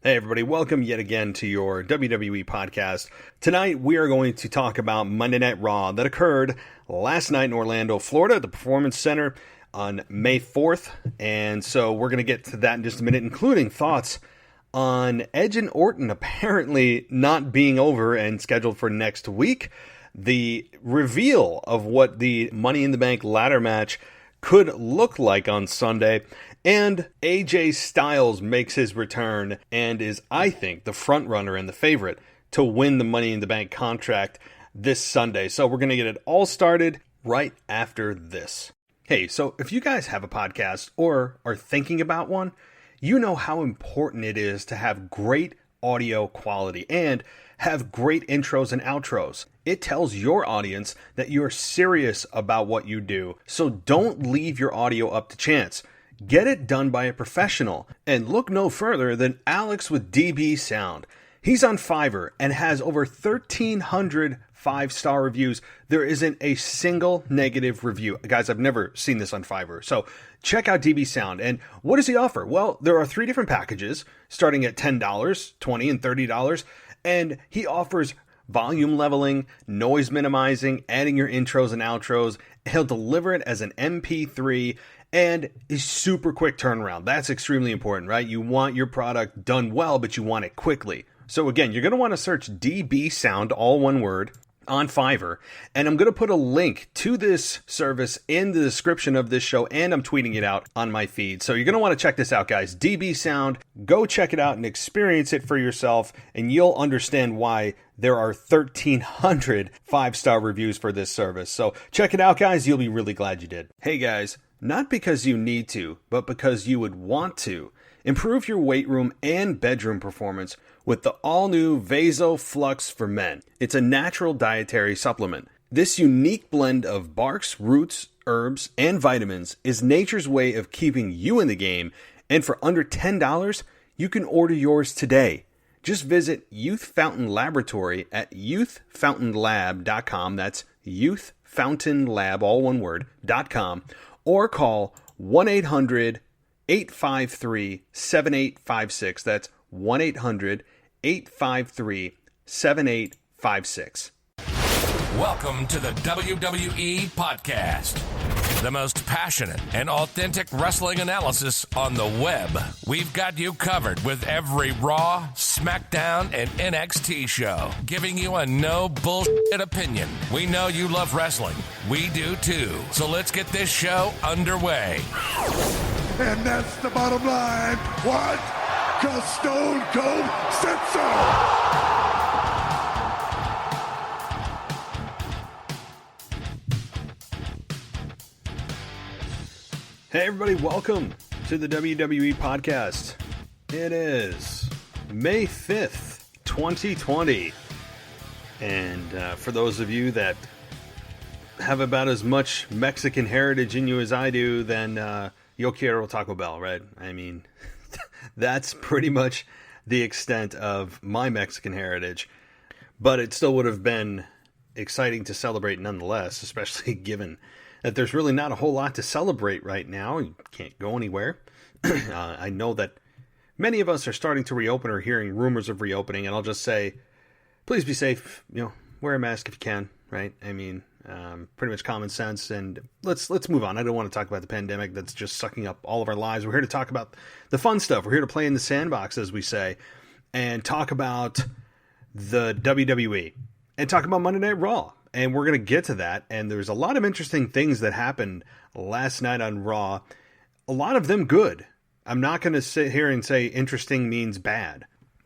Hey everybody, welcome yet again to your WWE podcast. Tonight we are going to talk about Monday Night Raw that occurred last night in Orlando, Florida, at the Performance Center on May 4th. And so we're going to get to that in just a minute, including thoughts on Edge and Orton apparently not being over and scheduled for next week. The reveal of what the Money in the Bank ladder match could look like on Sunday. And AJ Styles makes his return and is, I think, the front runner and the favorite to win the Money in the Bank contract this Sunday. So we're going to get it all started right after this. Hey, so if you guys have a podcast or are thinking about one, you know how important it is to have great audio quality and have great intros and outros. It tells your audience that you're serious about what you do. So don't leave your audio up to chance. Get it done by a professional, and look no further than Alex with DB Sound. He's on Fiverr and has over 1,300 5-star reviews. There isn't a single negative review. Guys, I've never seen this on Fiverr. So check out DB Sound. And what does he offer? Well, there are 3 different packages starting at $10, $20, and $30. And he offers volume leveling, noise minimizing, adding your intros and outros. He'll deliver it as an MP3. And a super quick turnaround. That's extremely important, right? You want your product done well, but you want it quickly. So again, you're going to want to search DB Sound, all one word, on Fiverr. And I'm going to put a link to this service in the description of this show, and I'm tweeting it out on my feed. So you're going to want to check this out, guys. DB Sound, go check it out and experience it for yourself, and you'll understand why there are 1,300 5-star reviews for this service. So check it out, guys. You'll be really glad you did. Hey, guys. Not because you need to, but because you would want to. Improve your weight room and bedroom performance with the all-new Vaso Flux for Men. It's a natural dietary supplement. This unique blend of barks, roots, herbs, and vitamins is nature's way of keeping you in the game, and for under $10, you can order yours today. Just visit Youth Fountain Laboratory at youthfountainlab.com. That's youthfountainlab, all one word, .com. Or call 1-800-853-7856. That's 1-800-853-7856. Welcome to the WWE Podcast, the most passionate and authentic wrestling analysis on the web. We've got you covered with every Raw, SmackDown, and NXT show, giving you a no bullshit opinion. We know you love wrestling. We do too. So let's get this show underway. And that's the bottom line. What? 'Cause Stone Cold said so. Hey everybody, welcome to the WWE Podcast. It is May 5th, 2020. And for those of you that have about as much Mexican heritage in you as I do, then yo quiero Taco Bell, right? I mean, that's pretty much the extent of my Mexican heritage. But it still would have been exciting to celebrate nonetheless, especially given that there's really not a whole lot to celebrate right now. You can't go anywhere. I know that many of us are starting to reopen or hearing rumors of reopening, and I'll just say, please be safe. Wear a mask if you can, right? I mean, pretty much common sense, and let's move on. I don't want to talk about the pandemic that's just sucking up all of our lives. We're here to talk about the fun stuff. We're here to play in the sandbox, as we say, and talk about the WWE, and talk about Monday Night Raw. And we're going to get to that. And there's a lot of interesting things that happened last night on Raw. A lot of them good. I'm not going to sit here and say interesting means bad.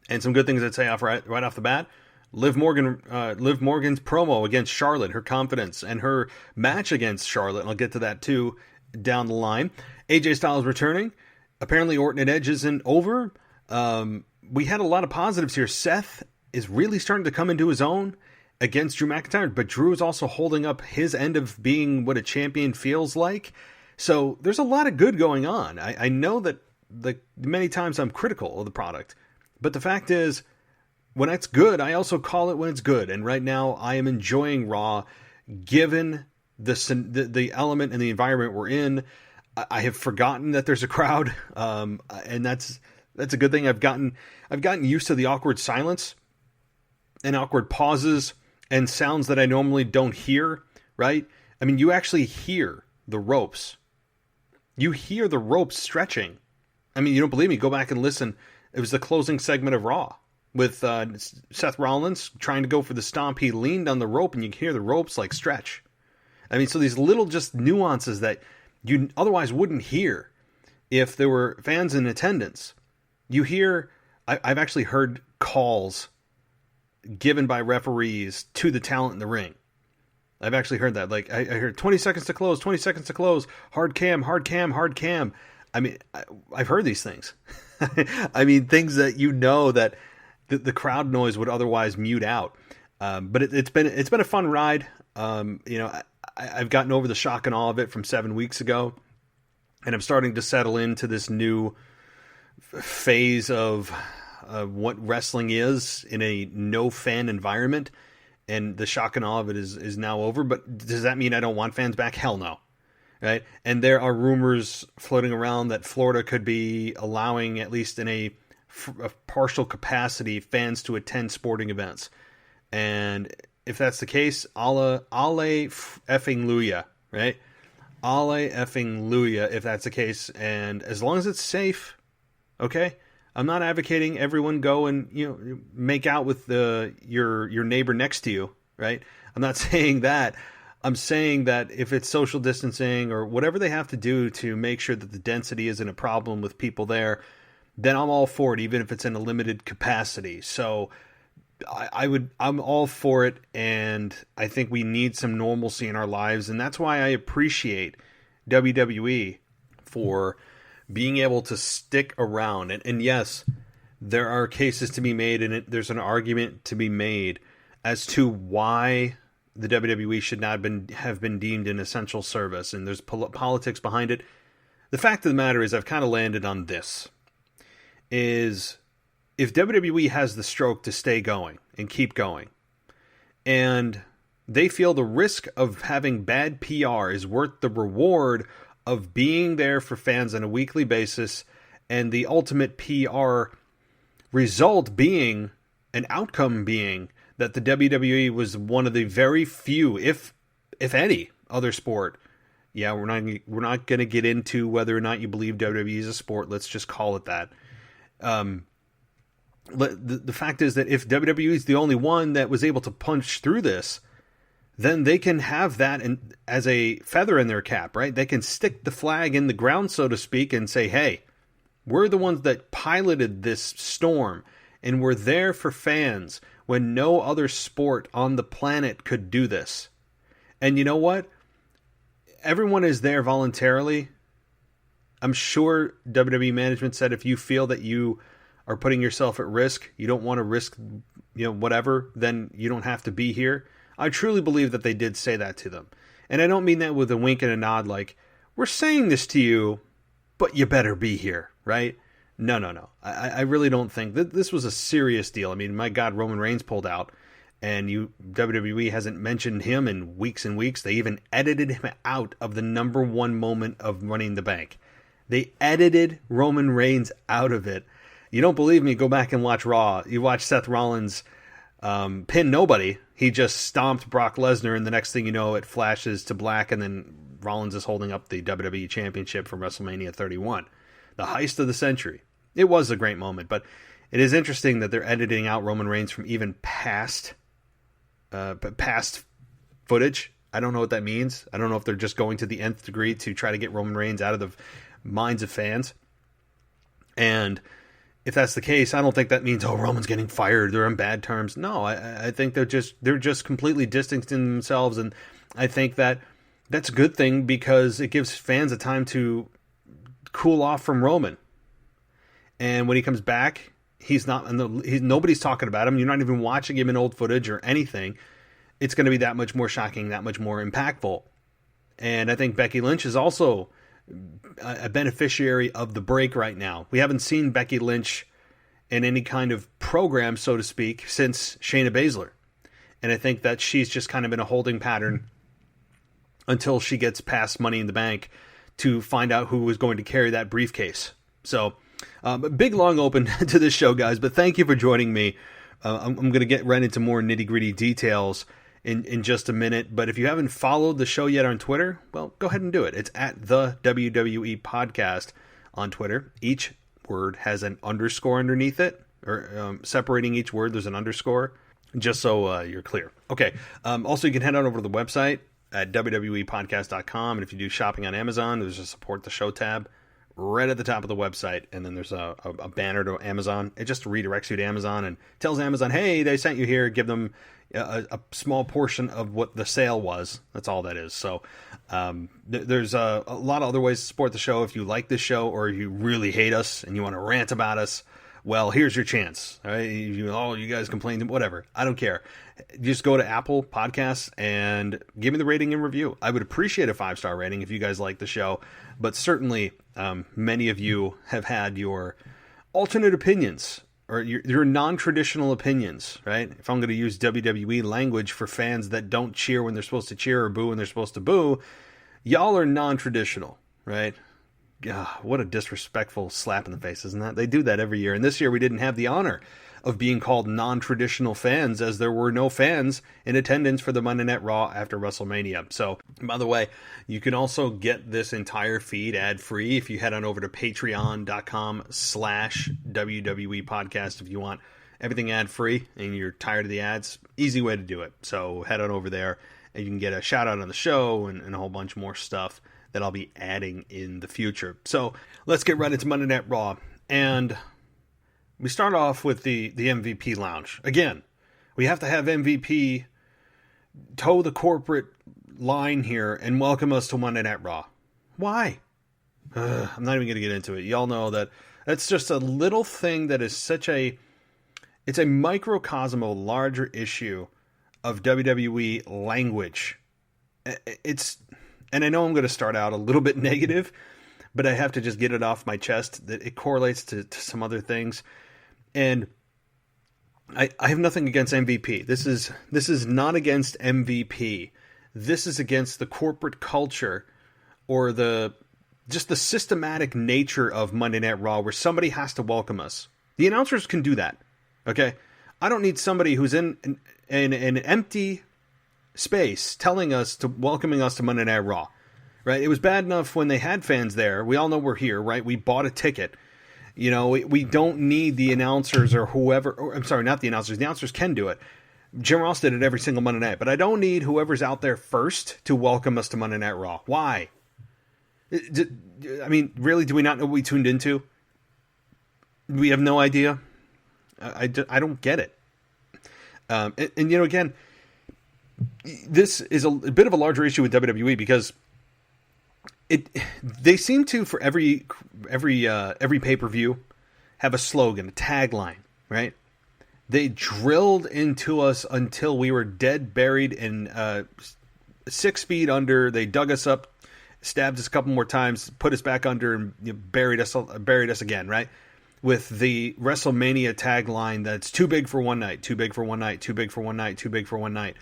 And some good things I'd say right off the bat. Liv Morgan's promo against Charlotte, her confidence, and her match against Charlotte. And I'll get to that too down the line. AJ Styles returning. Apparently Orton and Edge isn't over. We had a lot of positives here. Seth is really starting to come into his own against Drew McIntyre, but Drew is also holding up his end of being what a champion feels like. So there's a lot of good going on. I know that many times I'm critical of the product, but the fact is, when it's good, I also call it when it's good. And right now, I am enjoying Raw, given the element and the environment we're in. I have forgotten that there's a crowd, and that's That's a good thing. I've gotten used to the awkward silence and awkward pauses and sounds that I normally don't hear, right? I mean, you actually hear the ropes. You hear the ropes stretching. I mean, you don't believe me? Go back and listen. It was the closing segment of Raw with Seth Rollins trying to go for the stomp. He leaned on the rope and you can hear the ropes like stretch. I mean, so these little just nuances that you otherwise wouldn't hear if there were fans in attendance. You hear, I've actually heard calls given by referees to the talent in the ring. I've actually heard that. Like, I heard 20 seconds to close, 20 seconds to close, hard cam, hard cam, hard cam. I mean, I've heard these things. I mean, things that you know that the crowd noise would otherwise mute out. But it's been a fun ride. I've gotten over the shock and awe of it from 7 weeks ago. And I'm starting to settle into this new phase of what wrestling is in a no-fan environment. And the shock and awe of it is now over. But does that mean I don't want fans back? Hell no. Right? And there are rumors floating around that Florida could be allowing, at least in a partial capacity, fans to attend sporting events. And if that's the case, alle effing luya, right? Alle effing luya if that's the case. And as long as it's safe, okay? I'm not advocating everyone go and make out with your neighbor next to you, right? I'm not saying that. I'm saying that if it's social distancing or whatever they have to do to make sure that the density isn't a problem with people there, then I'm all for it, even if it's in a limited capacity. So I'm all for it, and I think we need some normalcy in our lives, and that's why I appreciate WWE for being able to stick around. And yes, there are cases to be made, and there's an argument to be made as to why the WWE should not have been deemed an essential service, and there's politics behind it. The fact of the matter is, I've kind of landed on this, is if WWE has the stroke to stay going and keep going, and they feel the risk of having bad PR is worth the reward of being there for fans on a weekly basis, and the ultimate PR result being, an outcome being, that the WWE was one of the very few, if any, other sport. Yeah, we're not going to get into whether or not you believe WWE is a sport. Let's just call it that. The fact is that if WWE is the only one that was able to punch through this, then they can have that as a feather in their cap, right? They can stick the flag in the ground, so to speak, and say, hey, we're the ones that piloted this storm, and we're there for fans when no other sport on the planet could do this. And you know what? Everyone is there voluntarily. I'm sure WWE management said if you feel that you are putting yourself at risk, you don't want to risk, whatever, then you don't have to be here. I truly believe that they did say that to them. And I don't mean that with a wink and a nod like, we're saying this to you, but you better be here, right? No. I really don't think that this was a serious deal. I mean, my God, Roman Reigns pulled out, and WWE hasn't mentioned him in weeks and weeks. They even edited him out of the number one moment of Money in the Bank. They edited Roman Reigns out of it. You don't believe me? Go back and watch Raw. You watch Seth Rollins pin nobody. He just stomped Brock Lesnar, and the next thing you know, it flashes to black, and then Rollins is holding up the WWE Championship from WrestleMania 31. The heist of the century. It was a great moment, but it is interesting that they're editing out Roman Reigns from even past footage. I don't know what that means. I don't know if they're just going to the nth degree to try to get Roman Reigns out of the minds of fans. And if that's the case, I don't think that means, Roman's getting fired, they're on bad terms. No, I think they're just completely distancing themselves, and I think that that's a good thing because it gives fans a time to cool off from Roman. And when he comes back, nobody's talking about him. You're not even watching him in old footage or anything. It's going to be that much more shocking, that much more impactful. And I think Becky Lynch is also a beneficiary of the break right now. We haven't seen Becky Lynch in any kind of program, so to speak, since Shayna Baszler. And I think that she's just kind of in a holding pattern until she gets past Money in the Bank to find out who is going to carry that briefcase. So Big long open to this show, guys, but thank you for joining me. I'm going to get right into more nitty-gritty details in just a minute, but if you haven't followed the show yet on Twitter, well, go ahead and do it. It's at the WWE Podcast on Twitter. Each word has an underscore underneath it, or separating each word, there's an underscore, just so you're clear. Okay, also you can head on over to the website at wwepodcast.com, and if you do shopping on Amazon, there's a support the show tab right at the top of the website, and then there's a banner to Amazon. It just redirects you to Amazon and tells Amazon, hey, they sent you here, give them a small portion of what the sale was. That's all that is. So there's a lot of other ways to support the show. If you like this show, or you really hate us and you want to rant about us, well, here's your chance. All right? You guys complain, whatever. I don't care. Just go to Apple Podcasts and give me the rating and review. I would appreciate a 5-star rating if you guys like the show, but certainly many of you have had your alternate opinions, or your non-traditional opinions, right? If I'm going to use WWE language for fans that don't cheer when they're supposed to cheer, or boo when they're supposed to boo, y'all are non-traditional, right? What a disrespectful slap in the face, isn't that? They do that every year, and this year we didn't have the honor of being called non-traditional fans, as there were no fans in attendance for the Monday Night Raw after WrestleMania. So, by the way, you can also get this entire feed ad-free if you head on over to patreon.com/WWE podcast if you want everything ad-free and you're tired of the ads. Easy way to do it. So head on over there and you can get a shout-out on the show and a whole bunch more stuff that I'll be adding in the future. So let's get right into Monday Night Raw. And we start off with the MVP lounge. Again, we have to have MVP toe the corporate line here and welcome us to Monday Night Raw. Why? I'm not even going to get into it. Y'all know that that's just a little thing that is it's a microcosm of a larger issue of WWE language. And I know I'm going to start out a little bit negative, but I have to just get it off my chest that it correlates to some other things. And I have nothing against MVP. This is not against MVP. This is against the corporate culture, or just the systematic nature of Monday Night Raw, where somebody has to welcome us. The announcers can do that. Okay? I don't need somebody who's in an empty space welcoming us to Monday Night Raw. Right? It was bad enough when they had fans there. We all know we're here, right? We bought a ticket. You know, we don't need the announcers or whoever. I'm sorry, not the announcers. The announcers can do it. Jim Ross did it every single Monday night. But I don't need whoever's out there first to welcome us to Monday Night Raw. Why? I mean, really, do we not know what we tuned into? We have no idea. I don't get it. And you know, again, this is a bit of a larger issue with WWE because they seem to, for every pay-per-view, have a slogan, a tagline, right? They drilled into us until we were dead, buried, and 6 feet under. They dug us up, stabbed us a couple more times, put us back under, and buried us again, right? With the WrestleMania tagline that's too big for one night, too big for one night, too big for one night, too big for one night.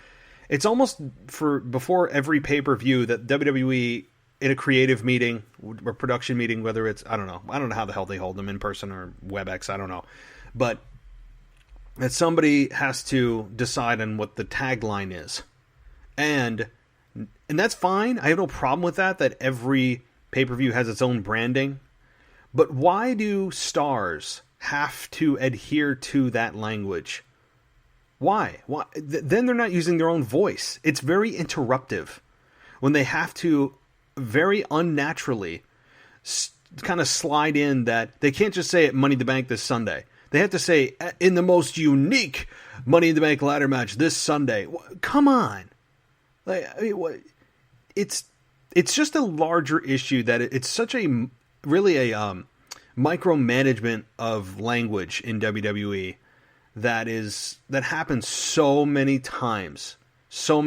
It's almost before every pay-per-view that WWE, in a creative meeting or production meeting, whether it's, I don't know how the hell they hold them, in person or WebEx, I don't know. But that somebody has to decide on what the tagline is. And that's fine. I have no problem with that every pay-per-view has its own branding. But why do stars have to adhere to that language? Why? Then they're not using their own voice. It's very interruptive when they have to very unnaturally kind of slide in that they can't just say it Money in the Bank this Sunday. They have to say in the most unique Money in the Bank ladder match this Sunday. Come on. It's just a larger issue that it's such a micromanagement of language in WWE that happens so many times. So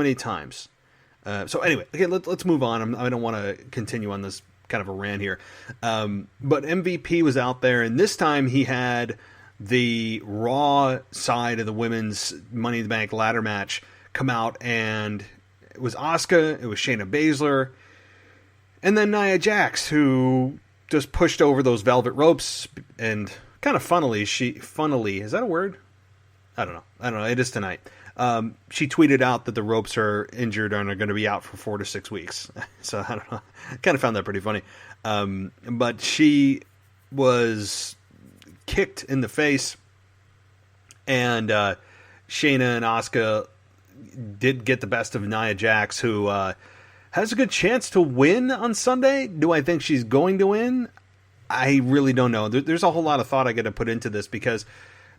anyway, okay, let's move on. I don't want to continue on this kind of a rant here. But MVP was out there, and this time he had the Raw side of the women's Money in the Bank ladder match come out, and it was Asuka, it was Shayna Baszler, and then Nia Jax, who just pushed over those velvet ropes, and kind of funnily, is that a word? I don't know. It is tonight. She tweeted out that the ropes are injured and are going to be out for 4 to 6 weeks. So I don't know. I kind of found that pretty funny. But she was kicked in the face, and Shayna and Asuka did get the best of Nia Jax, who has a good chance to win on Sunday. Do I think she's going to win? I really don't know. There's a whole lot of thought I got to put into this, because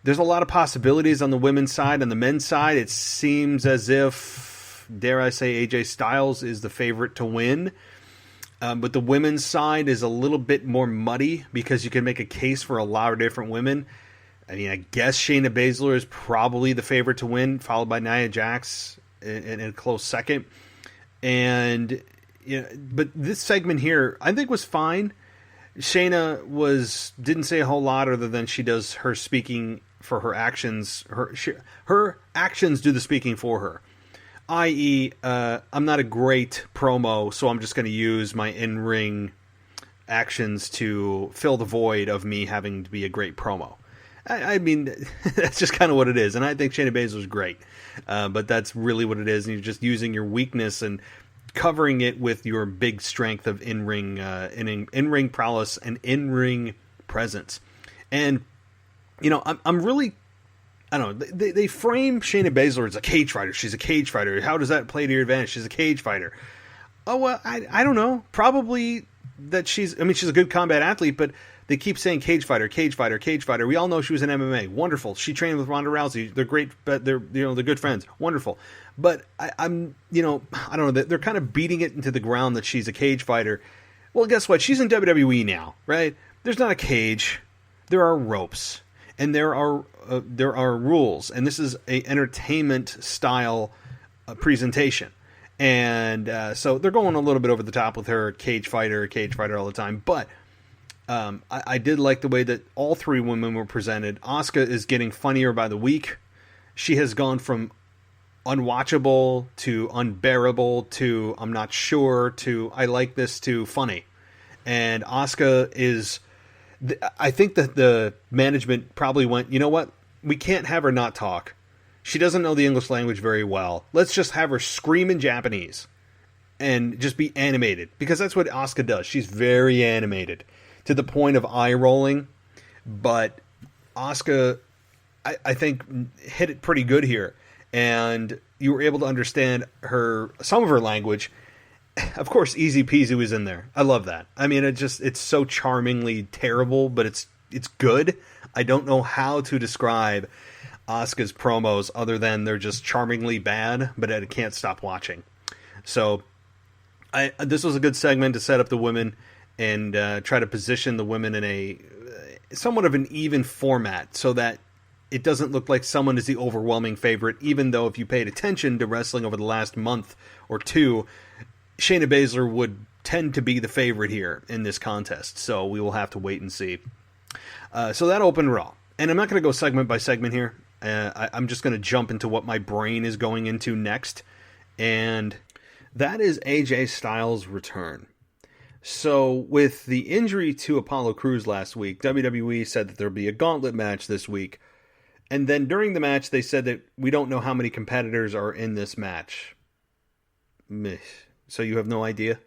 there's a lot of possibilities on the women's side. On the men's side, it seems as if, dare I say, AJ Styles is the favorite to win. But the women's side is a little bit more muddy, because you can make a case for a lot of different women. I mean, I guess Shayna Baszler is probably the favorite to win, followed by Nia Jax in a close second. And but this segment here, I think, was fine. Shayna didn't say a whole lot other than she does her speaking for her actions. Her actions do the speaking for her. I.e., I'm not a great promo, so I'm just going to use my in-ring actions to fill the void of me having to be a great promo. I mean, that's just kind of what it is. And I think Shayna Baszler is great. But that's really what it is. And you're just using your weakness and covering it with your big strength of in-ring prowess and in-ring presence. And, I'm really... I don't know. They frame Shayna Baszler as a cage fighter. She's a cage fighter. How does that play to your advantage? She's a cage fighter. Oh, well, I don't know. Probably that she's a good combat athlete, but they keep saying cage fighter, cage fighter, cage fighter. We all know she was in MMA. Wonderful. She trained with Ronda Rousey. They're great, but they're good friends. Wonderful. But I'm I don't know. They're kind of beating it into the ground that she's a cage fighter. Well, guess what? She's in WWE now, right? There's not a cage. There are ropes. And there are rules, and this is a entertainment style presentation, and so they're going a little bit over the top with her cage fighter all the time. But I did like the way that all three women were presented. Asuka is getting funnier by the week. She has gone from unwatchable to unbearable to I'm not sure to I like this to funny, and Asuka is. I think that the management probably went, you know what? We can't have her not talk. She doesn't know the English language very well. Let's just have her scream in Japanese and just be animated, because that's what Asuka does. She's very animated to the point of eye rolling. But Asuka, I think, hit it pretty good here. And you were able to understand some of her language. Of course, Easy Peasy was in there. I love that. I mean, it's so charmingly terrible, but it's good. I don't know how to describe Asuka's promos other than they're just charmingly bad, but I can't stop watching. So, this was a good segment to set up the women and try to position the women in a somewhat of an even format, so that it doesn't look like someone is the overwhelming favorite, even though if you paid attention to wrestling over the last month or two, Shayna Baszler would tend to be the favorite here in this contest, so we will have to wait and see. So that opened Raw, and I'm not going to go segment by segment here. I'm just going to jump into what my brain is going into next, and that is AJ Styles' return. So with the injury to Apollo Crews last week, WWE said that there would be a gauntlet match this week, and then during the match they said that we don't know how many competitors are in this match. Meh. So you have no idea?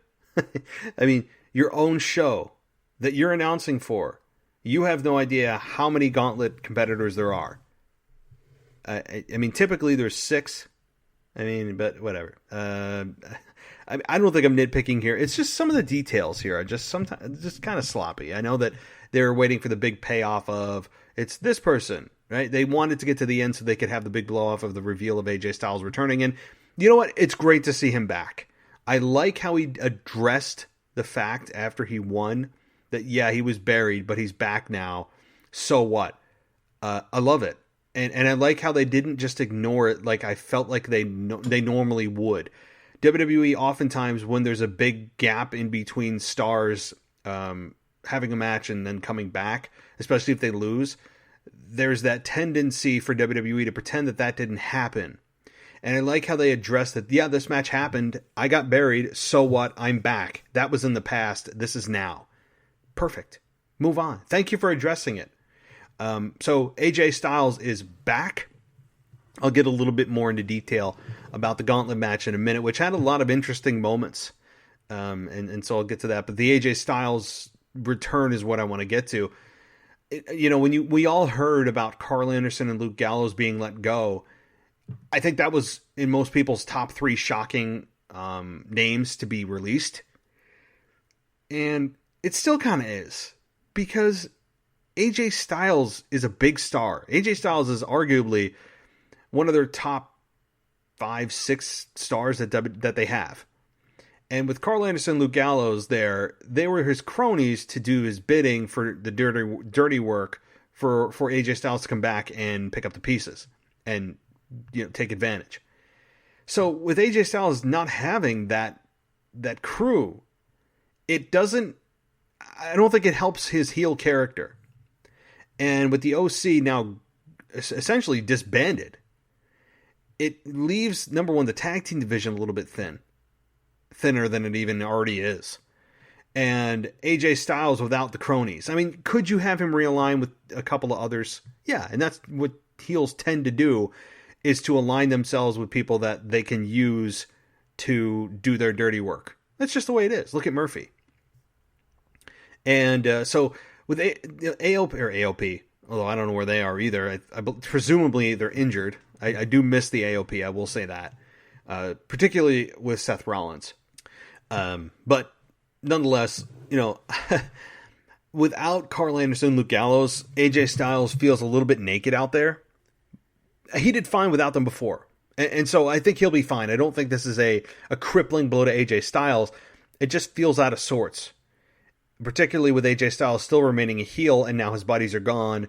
I mean, your own show that you're announcing for, you have no idea how many gauntlet competitors there are. I mean, typically there's 6. I mean, but whatever. I don't think I'm nitpicking here. It's just some of the details here are just sometimes just kind of sloppy. I know that they're waiting for the big payoff of it's this person, right? They wanted to get to the end so they could have the big blow off of the reveal of AJ Styles returning. And you know what? It's great to see him back. I like how he addressed the fact after he won that, yeah, he was buried, but he's back now. So what? I love it. And I like how they didn't just ignore it like I felt like they normally would. WWE oftentimes, when there's a big gap in between stars having a match and then coming back, especially if they lose, there's that tendency for WWE to pretend that didn't happen. And I like how they addressed that, yeah, this match happened, I got buried, so what, I'm back. That was in the past, this is now. Perfect. Move on. Thank you for addressing it. So AJ Styles is back. I'll get a little bit more into detail about the gauntlet match in a minute, which had a lot of interesting moments. And so I'll get to that. But the AJ Styles return is what I want to get to. When we all heard about Carl Anderson and Luke Gallows being let go, I think that was in most people's top 3 shocking names to be released. And it still kind of is, because AJ Styles is a big star. AJ Styles is arguably one of their top 5, 6 stars that they have. And with Carl Anderson and Luke Gallows there, they were his cronies to do his bidding for the dirty work for AJ Styles to come back and pick up the pieces and take advantage. So with AJ Styles not having that crew, I don't think it helps his heel character. And with the OC now essentially disbanded, it leaves, number one, the tag team division a little bit thinner than it even already is. And AJ Styles without the cronies. I mean, could you have him realign with a couple of others? Yeah, and that's what heels tend to do, is to align themselves with people that they can use to do their dirty work. That's just the way it is. Look at Murphy. And so with AOP, although I don't know where they are either, I presumably they're injured. I do miss the AOP, I will say that. Particularly with Seth Rollins. But nonetheless, without Carl Anderson, Luke Gallows, AJ Styles feels a little bit naked out there. He did fine without them before. And so I think he'll be fine. I don't think this is a crippling blow to AJ Styles. It just feels out of sorts. Particularly with AJ Styles still remaining a heel, and now his buddies are gone,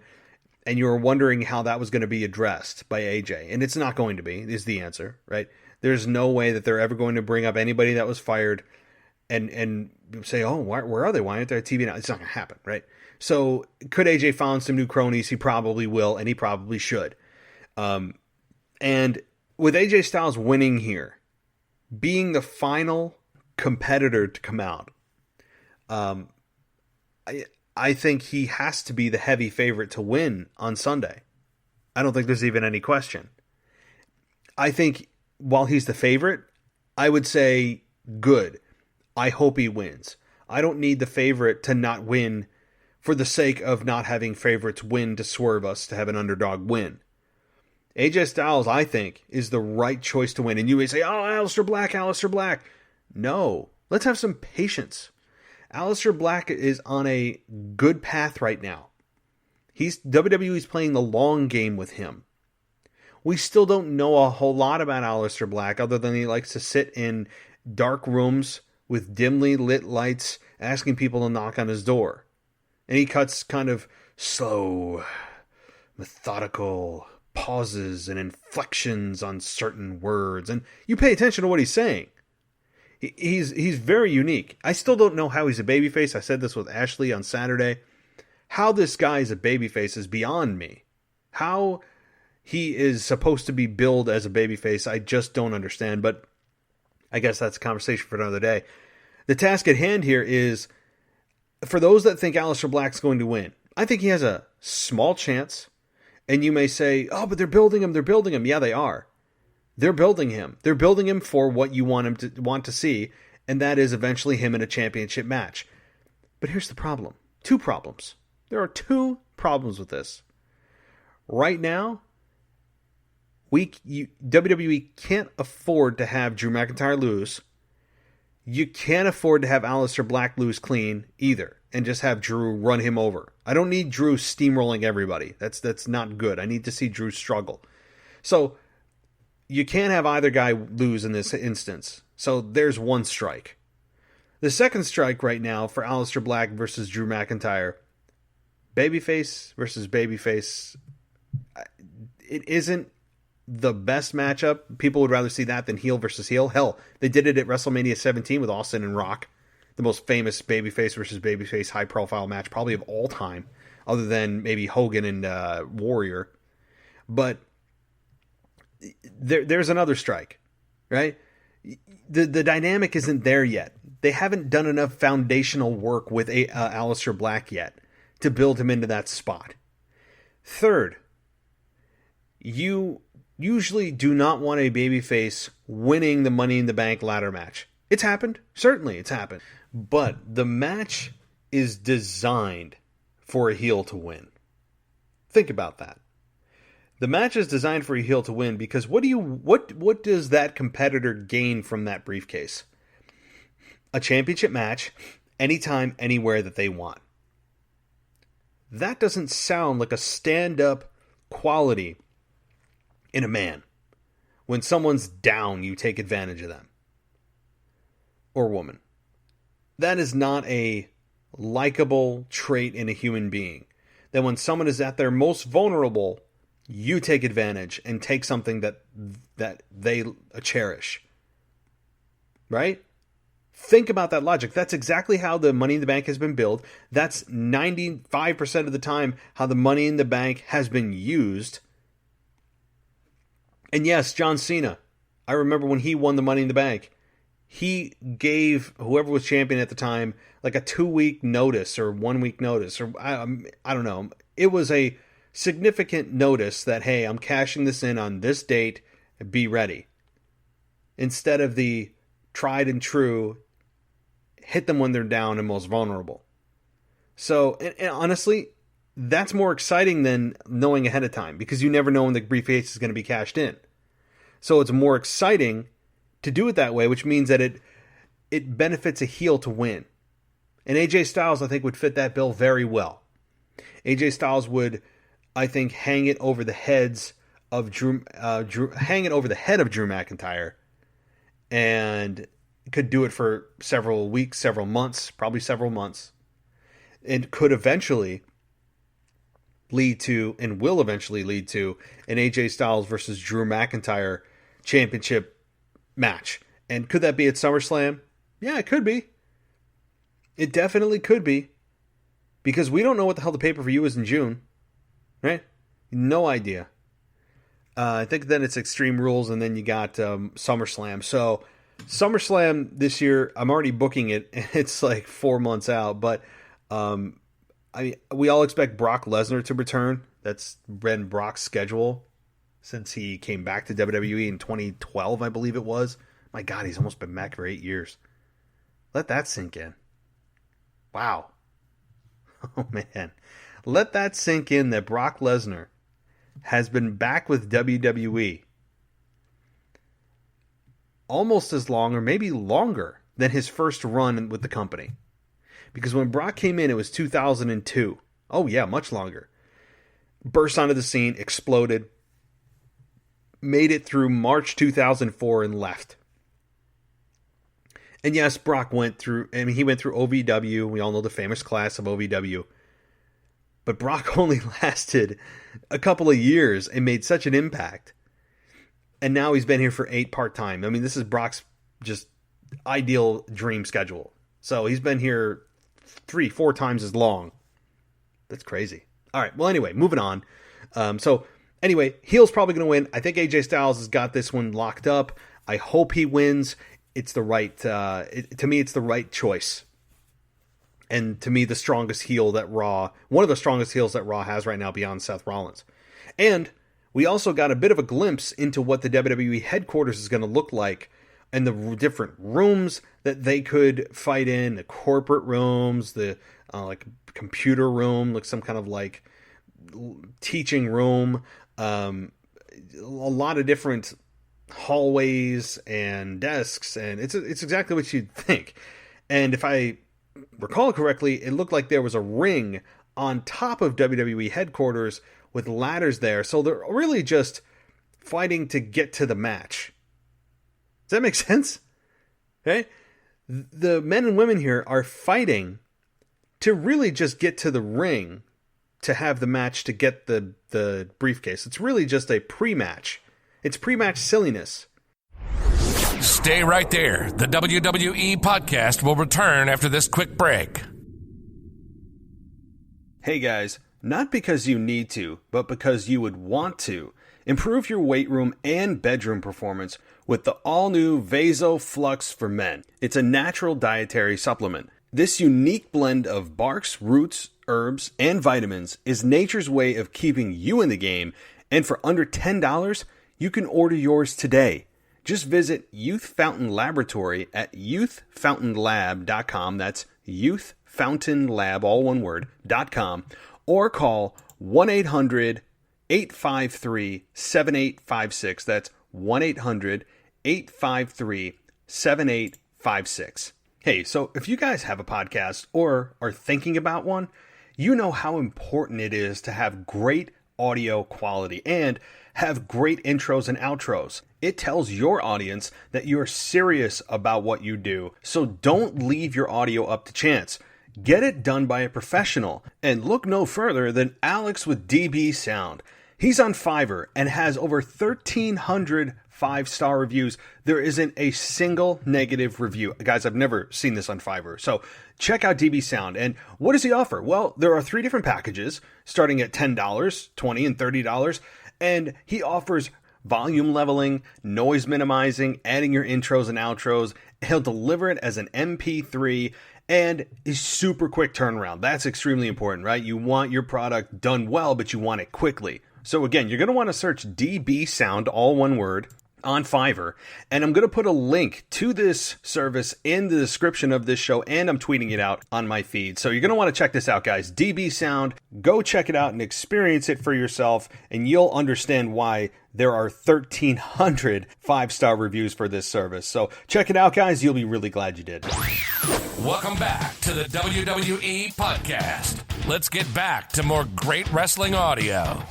and you were wondering how that was going to be addressed by AJ. And it's not going to be, is the answer, right? There's no way that they're ever going to bring up anybody that was fired and say, oh, where are they? Why aren't they on TV now? It's not going to happen, right? So could AJ find some new cronies? He probably will, and he probably should. And with AJ Styles winning here, being the final competitor to come out, I think he has to be the heavy favorite to win on Sunday. I don't think there's even any question. I think while he's the favorite, I would say good. I hope he wins. I don't need the favorite to not win for the sake of not having favorites win to swerve us to have an underdog win. AJ Styles, I think, is the right choice to win. And you may say, oh, Aleister Black. No, let's have some patience. Aleister Black is on a good path right now. WWE's playing the long game with him. We still don't know a whole lot about Aleister Black other than he likes to sit in dark rooms with dimly lit lights asking people to knock on his door. And he cuts kind of slow, methodical pauses and inflections on certain words. And you pay attention to what he's saying. He's very unique. I still don't know how he's a babyface. I said this with Ashley on Saturday. How this guy is a babyface is beyond me. How he is supposed to be billed as a babyface, I just don't understand. But I guess that's a conversation for another day. The task at hand here is, for those that think Aleister Black's going to win, I think he has a small chance. And you may say, oh, but they're building him. Yeah, they are. They're building him. They're building him for what you want to see, and that is eventually him in a championship match. But here's the problem. 2 problems. There are 2 problems with this. Right now, WWE can't afford to have Drew McIntyre lose. You can't afford to have Aleister Black lose clean either, and just have Drew run him over. I don't need Drew steamrolling everybody. That's not good. I need to see Drew struggle. So you can't have either guy lose in this instance. So there's one strike. The second strike right now for Aleister Black versus Drew McIntyre, babyface versus babyface, it isn't the best matchup. People would rather see that than heel versus heel. Hell, they did it at WrestleMania 17 with Austin and Rock, the most famous babyface versus babyface high-profile match probably of all time, other than maybe Hogan and Warrior. But there's another strike, right? The dynamic isn't there yet. they haven't done enough foundational work with Aleister Black yet to build him into that spot. Third, you usually do not want a babyface winning the Money in the Bank ladder match. It's happened. Certainly it's happened. But the match is designed for a heel to win. Think about that. The match is designed for a heel to win because what does that competitor gain from that briefcase? A championship match, anytime, anywhere that they want. That doesn't sound like a stand-up quality in a man. When someone's down, you take advantage of them. Or woman. That is not a likable trait in a human being. That when someone is at their most vulnerable, you take advantage and take something that they cherish. Right? Think about that logic. That's exactly how the Money in the Bank has been built. That's 95% of the time how the Money in the Bank has been used. And yes, John Cena. I remember when he won the Money in the Bank. He gave whoever was champion at the time like a 2-week notice or 1-week notice. Or I don't know. It was a significant notice that, hey, I'm cashing this in on this date, be ready. Instead of the tried and true, hit them when they're down and most vulnerable. So, and honestly, that's more exciting than knowing ahead of time because you never know when the briefcase is going to be cashed in. So it's more exciting to do it that way, which means that it benefits a heel to win. And AJ Styles, I think, would fit that bill very well. AJ Styles would, I think, hang it over the head of Drew McIntyre, and could do it for several weeks, several months, probably several months. It could eventually lead to, and will eventually lead to, an AJ Styles versus Drew McIntyre championship match. And could that be at SummerSlam? Yeah, it could be. It definitely could be. Because we don't know what the hell the pay-per-view is in June. Right? No idea. I think then it's Extreme Rules, and then you got SummerSlam. So, SummerSlam this year, I'm already booking it. It's like 4 months out. But we all expect Brock Lesnar to return. That's been Brock's schedule since he came back to WWE in 2012, I believe it was. My God, he's almost been back for 8 years. Let that sink in. Wow. Oh, man. Let that sink in that Brock Lesnar has been back with WWE almost as long, or maybe longer, than his first run with the company. Because when Brock came in, it was 2002. Oh, yeah, much longer. Burst onto the scene, exploded, made it through March 2004, and left. And yes, Brock went through, he went through OVW. We all know the famous class of OVW. But Brock only lasted a couple of years and made such an impact. And now he's been here for 8 part-time. I mean, this is Brock's just ideal dream schedule. So he's been here 3-4 times as long. That's crazy. All right, well, anyway, moving on. So anyway, heel's probably going to win. I think AJ Styles has got this one locked up. I hope he wins. It's the right, to me, it's the right choice. And to me, the strongest heel that Raw, one of the strongest heels that Raw has right now beyond Seth Rollins. And we also got a bit of a glimpse into what the WWE headquarters is going to look like and the different rooms that they could fight in, the corporate rooms, the like computer room, like some kind of like teaching room, a lot of different hallways and desks, and it's exactly what you'd think. And if I recall correctly, it looked like there was a ring on top of WWE headquarters with ladders there. So they're really just fighting to get to the match. Does that make sense? Okay? The men and women here are fighting to really just get to the ring to have the match to get the briefcase. It's really just a pre-match. It's pre-match silliness. Stay right there. The WWE podcast will return after this quick break. Hey guys, not because you need to, but because you would want to. Improve your weight room and bedroom performance with the all-new Vaso Flux for Men. It's a natural dietary supplement. This unique blend of barks, roots, herbs, and vitamins is nature's way of keeping you in the game, and for under $10, you can order yours today. Just visit Youth Fountain Laboratory at youthfountainlab.com. That's youthfountainlab, all one word, .com, or call 1-800-853-7856. That's 1-800-853-7856. Hey, so if you guys have a podcast or are thinking about one, you know how important it is to have great audio quality and have great intros and outros. It tells your audience that you're serious about what you do, so don't leave your audio up to chance. Get it done by a professional, and look no further than Alex with DB Sound. He's on Fiverr and has over 1,300 5-star reviews. There isn't a single negative review. Guys, I've never seen this on Fiverr. So check out DB Sound. And what does he offer? Well, there are 3 different packages starting at $10, $20, and $30. And he offers volume leveling, noise minimizing, adding your intros and outros. He'll deliver it as an MP3 and a super quick turnaround. That's extremely important, right? You want your product done well, but you want it quickly. So again, you're going to want to search DB Sound, all one word, on Fiverr, and I'm going to put a link to this service in the description of this show, and I'm tweeting it out on my feed. So you're going to want to check this out, guys. DB Sound, go check it out and experience it for yourself, and you'll understand why there are 1,300 5-star reviews for this service. So check it out, guys. You'll be really glad you did. Welcome back to the WWE Podcast. Let's get back to more great wrestling audio.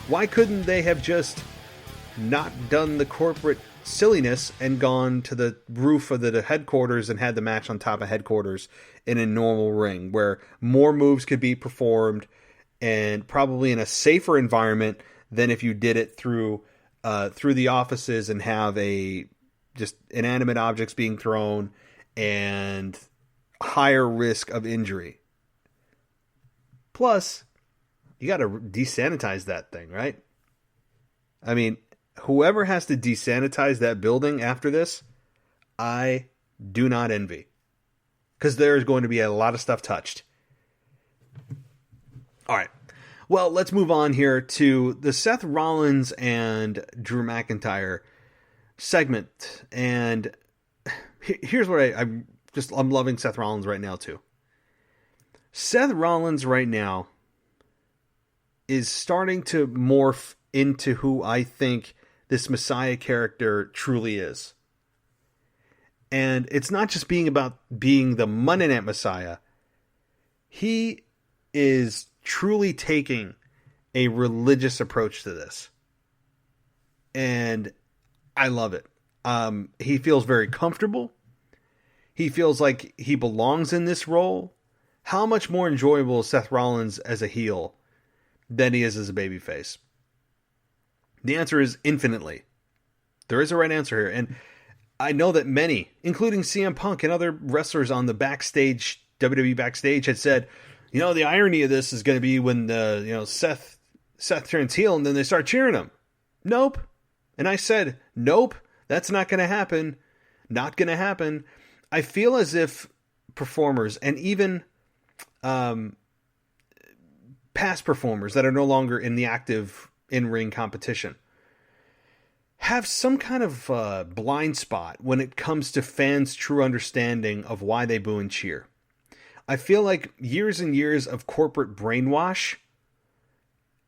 Why couldn't they have just not done the corporate silliness and gone to the roof of the headquarters and had the match on top of headquarters in a normal ring where more moves could be performed and probably in a safer environment than if you did it through the offices and have just inanimate objects being thrown and higher risk of injury. Plus, you got to desanitize that thing, right? I mean, whoever has to desanitize that building after this, I do not envy. Because there's going to be a lot of stuff touched. All right. Well, let's move on here to the Seth Rollins and Drew McIntyre segment. And here's what I'm loving Seth Rollins right now, too. Seth Rollins right now is starting to morph into who I think this Messiah character truly is. And it's not just about being the Monday Night Messiah. He is truly taking a religious approach to this. And I love it. He feels very comfortable. He feels like he belongs in this role. How much more enjoyable is Seth Rollins as a heel than he is as a babyface? The answer is infinitely. There is a right answer here. And I know that many, including CM Punk and other wrestlers on the backstage, WWE backstage, had said, the irony of this is going to be when Seth turns heel and then they start cheering him. Nope. And I said, nope, that's not going to happen. Not going to happen. I feel as if performers and even past performers that are no longer in the active in-ring competition have some kind of blind spot when it comes to fans' true understanding of why they boo and cheer. I feel like years and years of corporate brainwash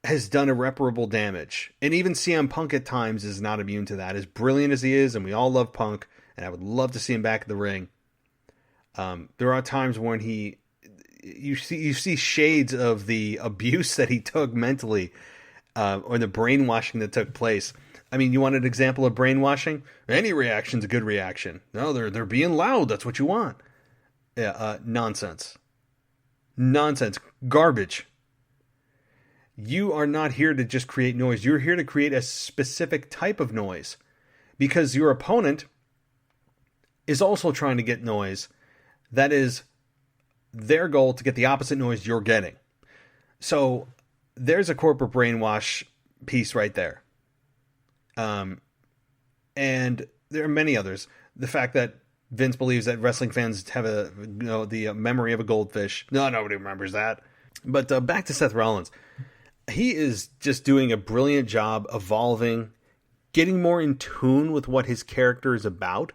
has done irreparable damage. And even CM Punk at times is not immune to that. As brilliant as he is, and we all love Punk, and I would love to see him back in the ring, there are times when you see shades of the abuse that he took mentally, or the brainwashing that took place. I mean, you want an example of brainwashing? Any reaction's a good reaction. No, they're being loud. That's what you want. Yeah, nonsense. Nonsense. Garbage. You are not here to just create noise. You're here to create a specific type of noise. Because your opponent is also trying to get noise that is their goal to get the opposite noise you're getting. So there's a corporate brainwash piece right there. And there are many others. The fact that Vince believes that wrestling fans have the memory of a goldfish. No, nobody remembers that. But back to Seth Rollins. He is just doing a brilliant job evolving, getting more in tune with what his character is about,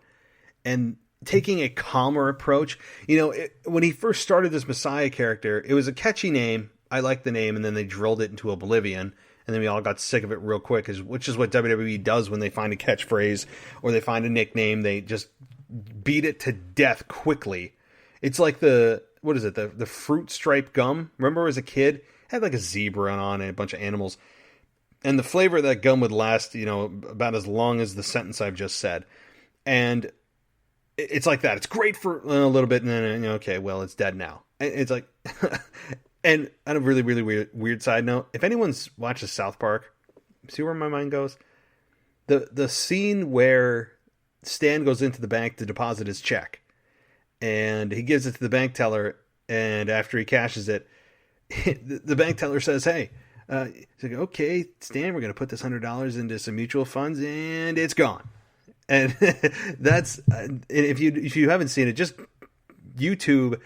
and taking a calmer approach. When he first started this Messiah character, it was a catchy name. I liked the name, and then they drilled it into oblivion, and then we all got sick of it real quick, which is what WWE does when they find a catchphrase or they find a nickname. They just beat it to death quickly. It's like the fruit stripe gum. Remember as a kid? It had like a zebra on it, and a bunch of animals. And the flavor of that gum would last, about as long as the sentence I've just said. And it's like that. It's great for a little bit, and then, okay, well, it's dead now. And it's like... And on a really, really weird side note, if anyone's watches South Park, see where my mind goes? The scene where Stan goes into the bank to deposit his check, and he gives it to the bank teller, and after he cashes it, the bank teller says, hey, he's like, okay, Stan, we're going to put this $100 into some mutual funds, and it's gone. And that's, if you haven't seen it, just YouTube,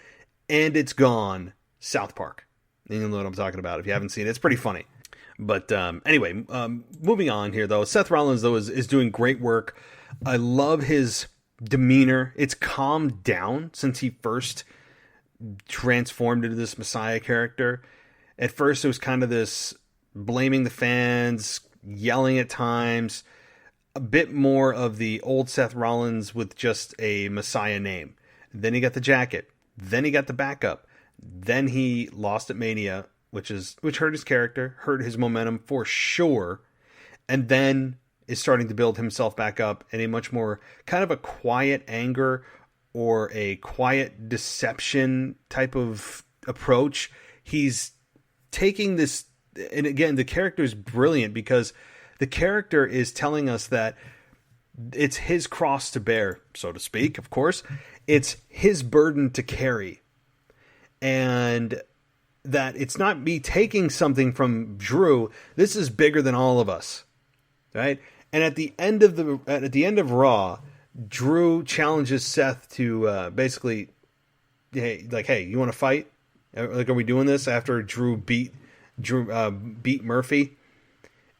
and it's gone, South Park. You know what I'm talking about. If you haven't seen it, it's pretty funny. But anyway, moving on here, though. Seth Rollins, though, is doing great work. I love his demeanor. It's calmed down since he first transformed into this Messiah character. At first, it was kind of this blaming the fans, yelling at times, a bit more of the old Seth Rollins with just a Messiah name. Then he got the jacket. Then he got the backup. Then he lost at Mania, which hurt his character, hurt his momentum for sure, and then is starting to build himself back up in a much more kind of a quiet anger or a quiet deception type of approach. He's taking this, and again, the character is brilliant because the character is telling us that it's his cross to bear, so to speak, of course. It's his burden to carry. And that it's not me taking something from Drew. This is bigger than all of us, right? And at the end of Raw, Drew challenges Seth to basically, hey, you want to fight? Like, are we doing this after Drew beat Murphy?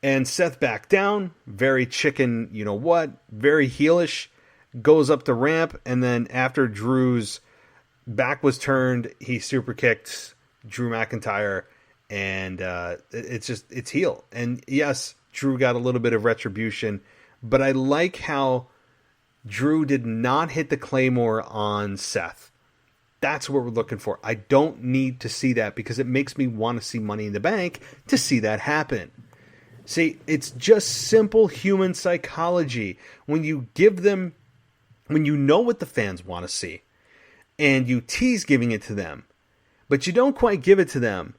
And Seth backed down, very chicken, very heelish, goes up the ramp, and then after Drew's back was turned, he super kicked Drew McIntyre, and it's heel. And yes, Drew got a little bit of retribution, but I like how Drew did not hit the Claymore on Seth. That's what we're looking for. I don't need to see that because it makes me want to see Money in the Bank to see that happen. See, it's just simple human psychology. When you know what the fans want to see, and you tease giving it to them, but you don't quite give it to them,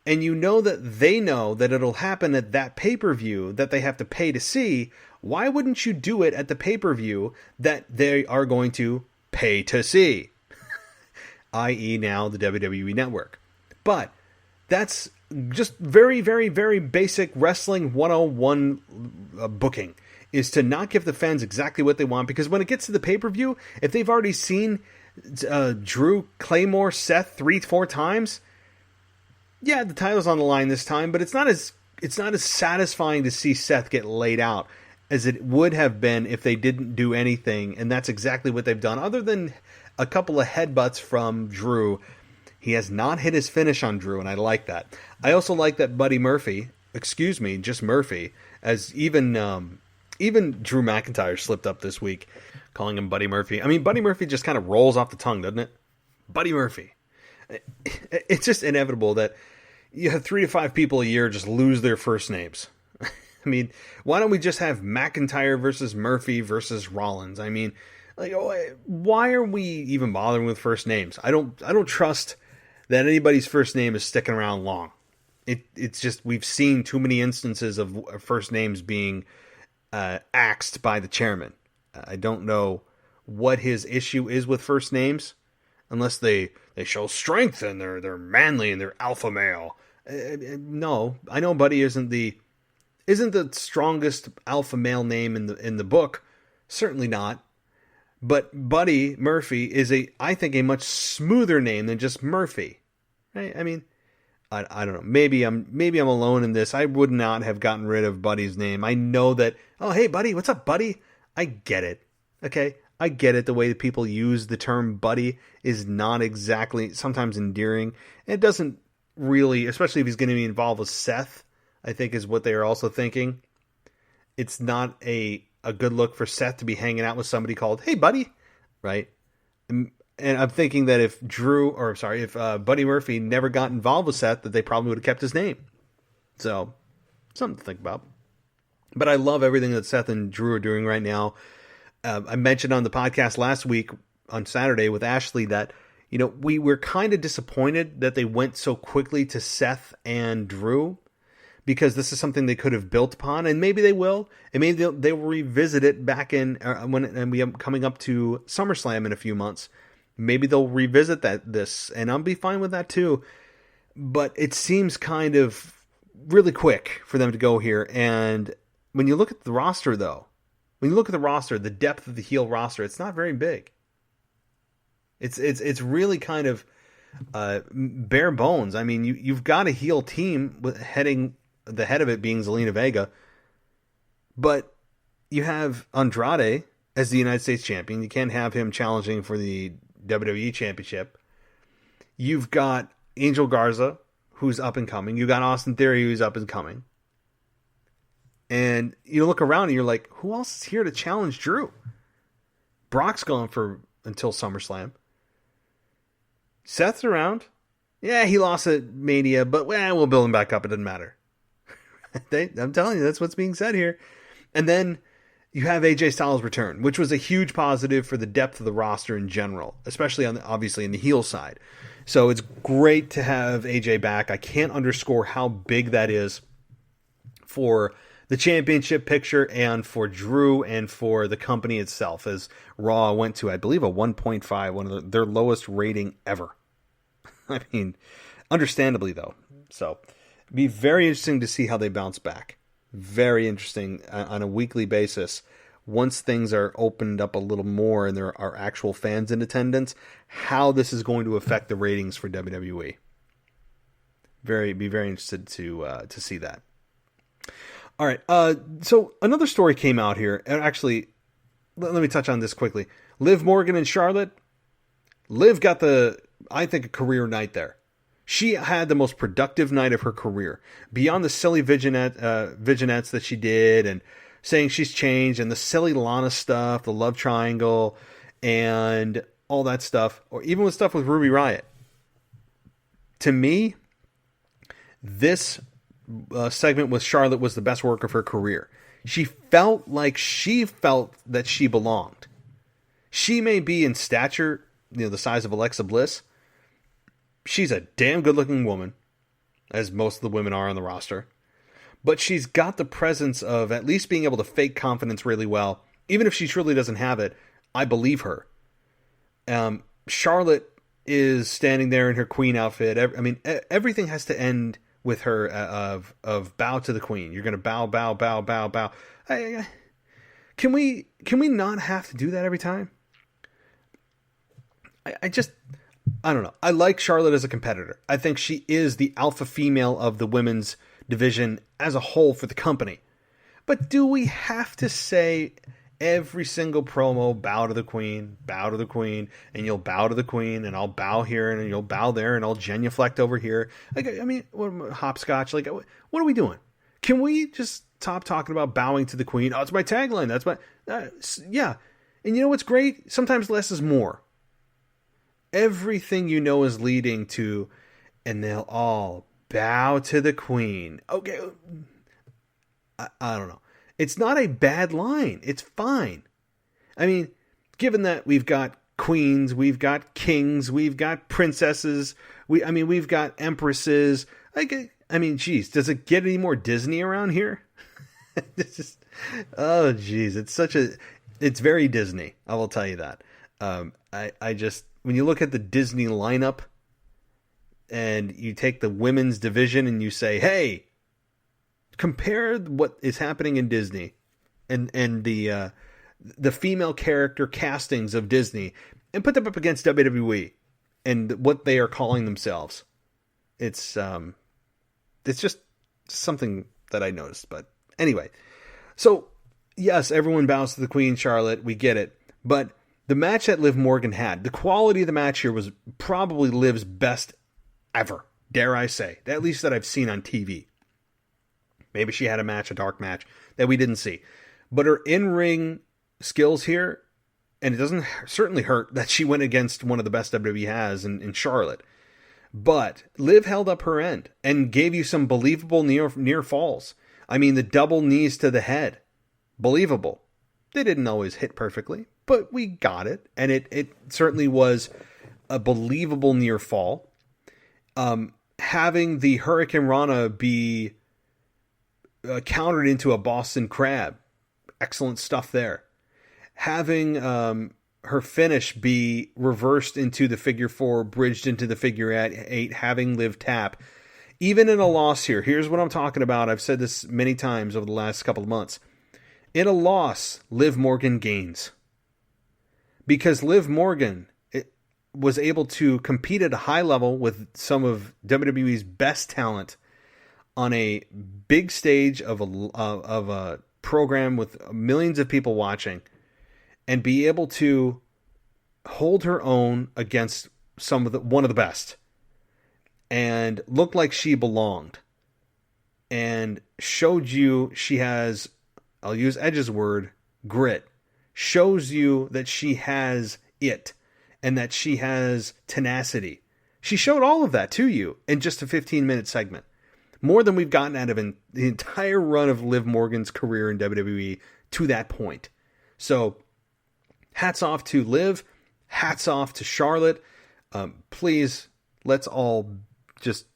and you know that they know that it'll happen at that pay-per-view that they have to pay to see, why wouldn't you do it at the pay-per-view that they are going to pay to see? i.e. now the WWE Network. But that's just very, very, very basic wrestling 101 booking, is to not give the fans exactly what they want, because when it gets to the pay-per-view, if they've already seen Drew Claymore Seth 3-4 times, yeah, the title's on the line this time, but it's not as satisfying to see Seth get laid out as it would have been if they didn't do anything, and that's exactly what they've done. Other than a couple of headbutts from Drew, he has not hit his finish on Drew, and I like that. I also like that Murphy, as even Drew McIntyre slipped up this week, calling him Buddy Murphy. I mean, Buddy Murphy just kind of rolls off the tongue, doesn't it? Buddy Murphy. It's just inevitable that you have 3 to 5 people a year just lose their first names. I mean, why don't we just have McIntyre versus Murphy versus Rollins? I mean, like, why are we even bothering with first names? I don't trust that anybody's first name is sticking around long. It's just, we've seen too many instances of first names being axed by the chairman. I don't know what his issue is with first names, unless they show strength and they're manly and they're alpha male. No, I know Buddy isn't the strongest alpha male name in the book, certainly not. But Buddy Murphy is I think a much smoother name than just Murphy. Right? I mean, I don't know. Maybe I'm alone in this. I would not have gotten rid of Buddy's name. I know that. Oh, hey, Buddy, what's up, Buddy? I get it. Okay, I get it. The way that people use the term Buddy is not exactly sometimes endearing. It doesn't really, especially if he's going to be involved with Seth, I think is what they are also thinking. It's not a good look for Seth to be hanging out with somebody called, hey, Buddy, right? And I'm thinking that if Buddy Murphy never got involved with Seth, that they probably would have kept his name. So, something to think about. But I love everything that Seth and Drew are doing right now. I mentioned on the podcast last week on Saturday with Ashley that, we were kind of disappointed that they went so quickly to Seth and Drew, because this is something they could have built upon, and maybe they will, and maybe they will revisit it back when we are coming up to SummerSlam in a few months. Maybe they'll revisit this, and I'll be fine with that too. But it seems kind of really quick for them to go here. And when you look at the roster, the depth of the heel roster, it's not very big. It's really kind of bare bones. I mean, you've got a heel team with the head of it being Zelina Vega, but you have Andrade as the United States champion. You can't have him challenging for the WWE Championship. You've got Angel Garza, who's up and coming. You've got Austin Theory, who's up and coming. And you look around and you're like, who else is here to challenge Drew? Brock's gone until SummerSlam. Seth's around. Yeah, he lost at Mania, but we'll build him back up. It doesn't matter. I'm telling you, that's what's being said here. And then you have AJ Styles' return, which was a huge positive for the depth of the roster in general, especially obviously in the heel side. So it's great to have AJ back. I can't underscore how big that is for the championship picture and for Drew and for the company itself, as Raw went to, I believe, a 1.5, one of their lowest rating ever. I mean, understandably, though. So it'd be very interesting to see how they bounce back. Very interesting on a weekly basis. Once things are opened up a little more and there are actual fans in attendance, how this is going to affect the ratings for WWE. Be very interested to see that. All right. So another story came out here, and actually, let me touch on this quickly. Liv Morgan and Charlotte. Liv got I think, a career night there. She had the most productive night of her career. Beyond the silly vignettes that she did and saying she's changed and the silly Lana stuff, the love triangle, and all that stuff, or even with stuff with Ruby Riott. To me, this segment with Charlotte was the best work of her career. She felt that she belonged. She may be in stature, the size of Alexa Bliss. She's a damn good-looking woman, as most of the women are on the roster. But she's got the presence of at least being able to fake confidence really well. Even if she truly doesn't have it, I believe her. Charlotte is standing there in her queen outfit. I mean, everything has to end with her of bow to the queen. You're going to bow, bow, bow, bow, bow. Can we not have to do that every time? I don't know. I like Charlotte as a competitor. I think she is the alpha female of the women's division as a whole for the company. But do we have to say every single promo, bow to the queen, and you'll bow to the queen, and I'll bow here, and you'll bow there, and I'll genuflect over here? I mean, hopscotch. What are we doing? Can we just stop talking about bowing to the queen? Oh, it's my tagline. That's my... yeah. And you know what's great? Sometimes less is more. Everything is leading to, and they'll all bow to the queen. Okay. I don't know. It's not a bad line. It's fine. I mean, given that we've got queens, we've got kings, we've got princesses, we've got empresses. Geez, does it get any more Disney around here? Oh, geez. It's such a... It's very Disney. I will tell you that. I just, when you look at the Disney lineup and you take the women's division and you say, hey, compare what is happening in Disney and the female character castings of Disney and put them up against WWE and what they are calling themselves. It's just something that I noticed. But anyway, so yes, everyone bows to the Queen, Charlotte. We get it. But the match that Liv Morgan had, the quality of the match here was probably Liv's best ever, dare I say, at least that I've seen on TV. Maybe she had a dark match that we didn't see. But her in-ring skills here, and it doesn't certainly hurt that she went against one of the best WWE has in Charlotte. But Liv held up her end and gave you some believable near falls. I mean, the double knees to the head. Believable. They didn't always hit perfectly, but we got it. And it certainly was a believable near fall. Having the Hurricane Rana be countered into a Boston Crab. Excellent stuff there. Having her finish be reversed into the figure 4, bridged into the figure 8, having Liv tap. Even in a loss here, here's what I'm talking about. I've said this many times over the last couple of months. In a loss, Liv Morgan gains. Because Liv Morgan was able to compete at a high level with some of WWE's best talent on a big stage of a program with millions of people watching, and be able to hold her own against one of the best, and look like she belonged, and showed you she has, I'll use Edge's word, grit. Shows you that she has it, and that she has tenacity. She showed all of that to you in just a 15-minute segment. More than we've gotten out of the entire run of Liv Morgan's career in WWE to that point. So, hats off to Liv. Hats off to Charlotte. Please, let's all just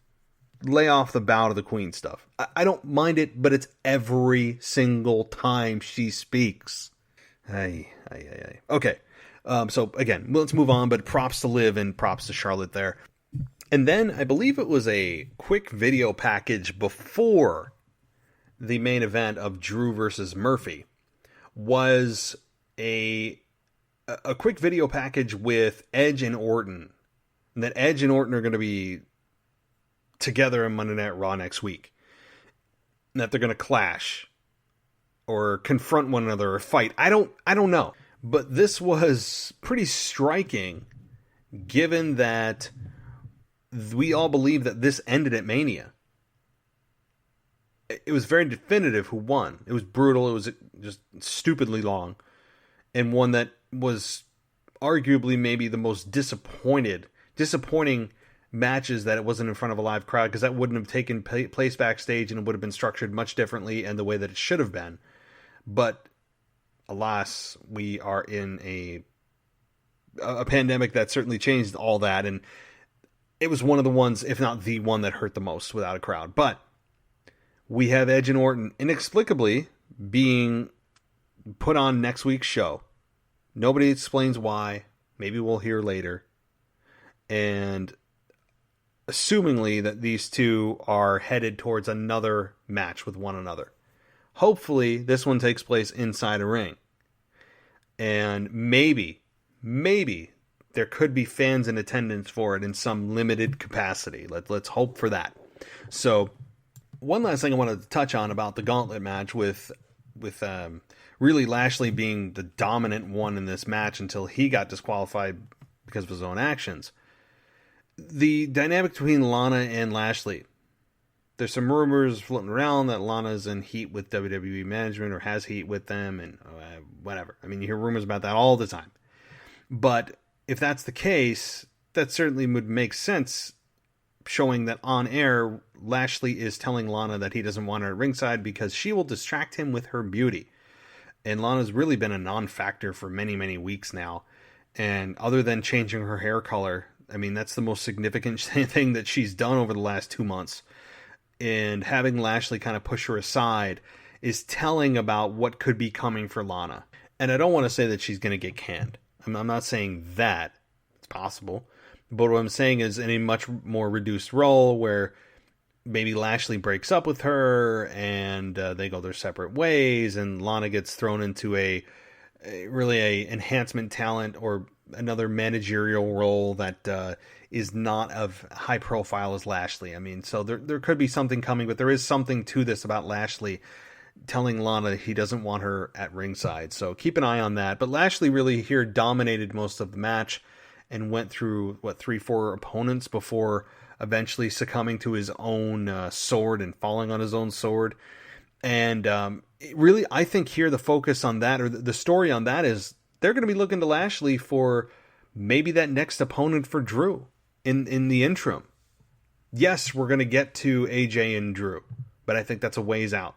lay off the bow to the Queen stuff. I don't mind it, but it's every single time she speaks. Okay. So, again, let's move on, but props to Liv and props to Charlotte there. And then I believe it was a quick video package before the main event of Drew versus Murphy was a quick video package with Edge and Orton. And that Edge and Orton are going to be together in Monday Night Raw next week. And that they're going to clash or confront one another or fight. I don't know. But this was pretty striking given that we all believe that this ended at Mania. It was very definitive who won. It was brutal. It was just stupidly long. And one that was arguably maybe the most disappointing matches that it wasn't in front of a live crowd, because that wouldn't have taken place backstage and it would have been structured much differently and the way that it should have been. But alas, we are in a pandemic that certainly changed all that, and it was one of the ones, if not the one, that hurt the most without a crowd. But we have Edge and Orton inexplicably being put on next week's show. Nobody explains why. Maybe we'll hear later. And assumingly that these two are headed towards another match with one another. Hopefully this one takes place inside a ring. And maybe there could be fans in attendance for it in some limited capacity. Let's hope for that. So, one last thing I wanted to touch on about the gauntlet match with really Lashley being the dominant one in this match until he got disqualified because of his own actions. The dynamic between Lana and Lashley. There's some rumors floating around that Lana's in heat with WWE management or has heat with them and whatever. I mean, you hear rumors about that all the time. But if that's the case, that certainly would make sense, showing that on air, Lashley is telling Lana that he doesn't want her at ringside because she will distract him with her beauty. And Lana's really been a non-factor for many, many weeks now. And other than changing her hair color, I mean, that's the most significant thing that she's done over the last 2 months. And having Lashley kind of push her aside is telling about what could be coming for Lana. And I don't want to say that she's going to get canned. I'm not saying that. It's possible. But what I'm saying is in a much more reduced role where maybe Lashley breaks up with her and they go their separate ways, and Lana gets thrown into a enhancement talent or another managerial role that is not of high profile as Lashley. I mean, so there could be something coming, but there is something to this about Lashley telling Lana he doesn't want her at ringside. So keep an eye on that. But Lashley really here dominated most of the match and went through, 3-4 opponents before eventually succumbing to his own sword and falling on his own sword. And really, I think here the focus on that, or the story on that, is they're going to be looking to Lashley for maybe that next opponent for Drew in the interim. Yes, we're going to get to AJ and Drew, but I think that's a ways out.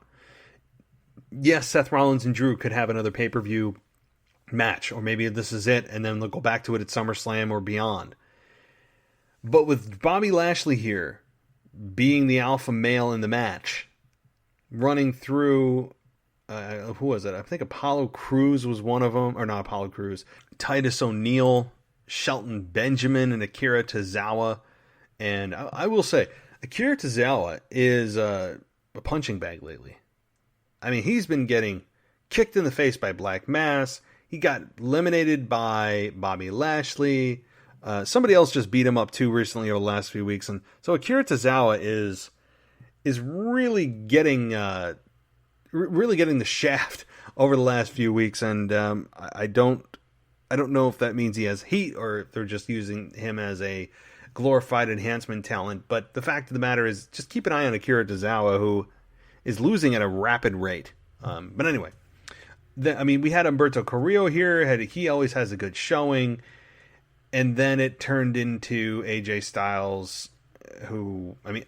Yes, Seth Rollins and Drew could have another pay-per-view match, or maybe this is it, and then they'll go back to it at SummerSlam or beyond. But with Bobby Lashley here being the alpha male in the match, running through, who was it? I think Apollo Crews was one of them, or not Apollo Crews, Titus O'Neil, Shelton Benjamin, and Akira Tozawa. And I will say, Akira Tozawa is a punching bag lately. I mean, he's been getting kicked in the face by Black Mass. He got eliminated by Bobby Lashley. Somebody else just beat him up too recently over the last few weeks. And so Akira Tozawa is really getting the shaft over the last few weeks. And I don't know if that means he has heat or if they're just using him as a glorified enhancement talent. But the fact of the matter is, just keep an eye on Akira Tozawa, who is losing at a rapid rate. But anyway, we had Humberto Carrillo here. He always has a good showing. And then it turned into AJ Styles, who, I mean,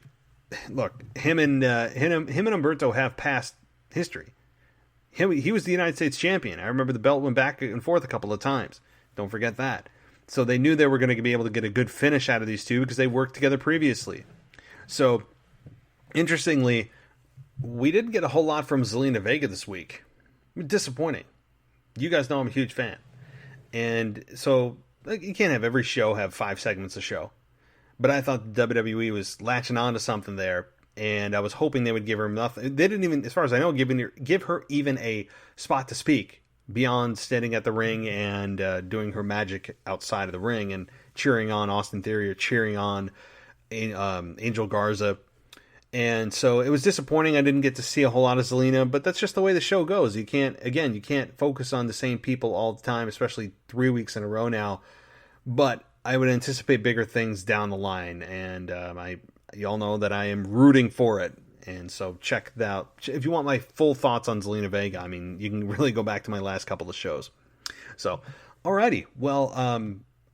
look, him and Humberto have past history. He was the United States champion. I remember the belt went back and forth a couple of times. Don't forget that. So they knew they were going to be able to get a good finish out of these two because they worked together previously. So, interestingly, we didn't get a whole lot from Zelina Vega this week. Disappointing. You guys know I'm a huge fan. And so, you can't have every show have 5 segments a show. But I thought the WWE was latching on to something there. And I was hoping they would give her nothing. They didn't even, as far as I know, give her even a spot to speak beyond standing at the ring and doing her magic outside of the ring and cheering on Austin Theory or cheering on Angel Garza. And so it was disappointing. I didn't get to see a whole lot of Zelina, but that's just the way the show goes. You can't focus on the same people all the time, especially 3 weeks in a row now. But I would anticipate bigger things down the line, and you all know that I am rooting for it. And so check that out. If you want my full thoughts on Zelina Vega, I mean, you can really go back to my last couple of shows. So, alrighty. Well,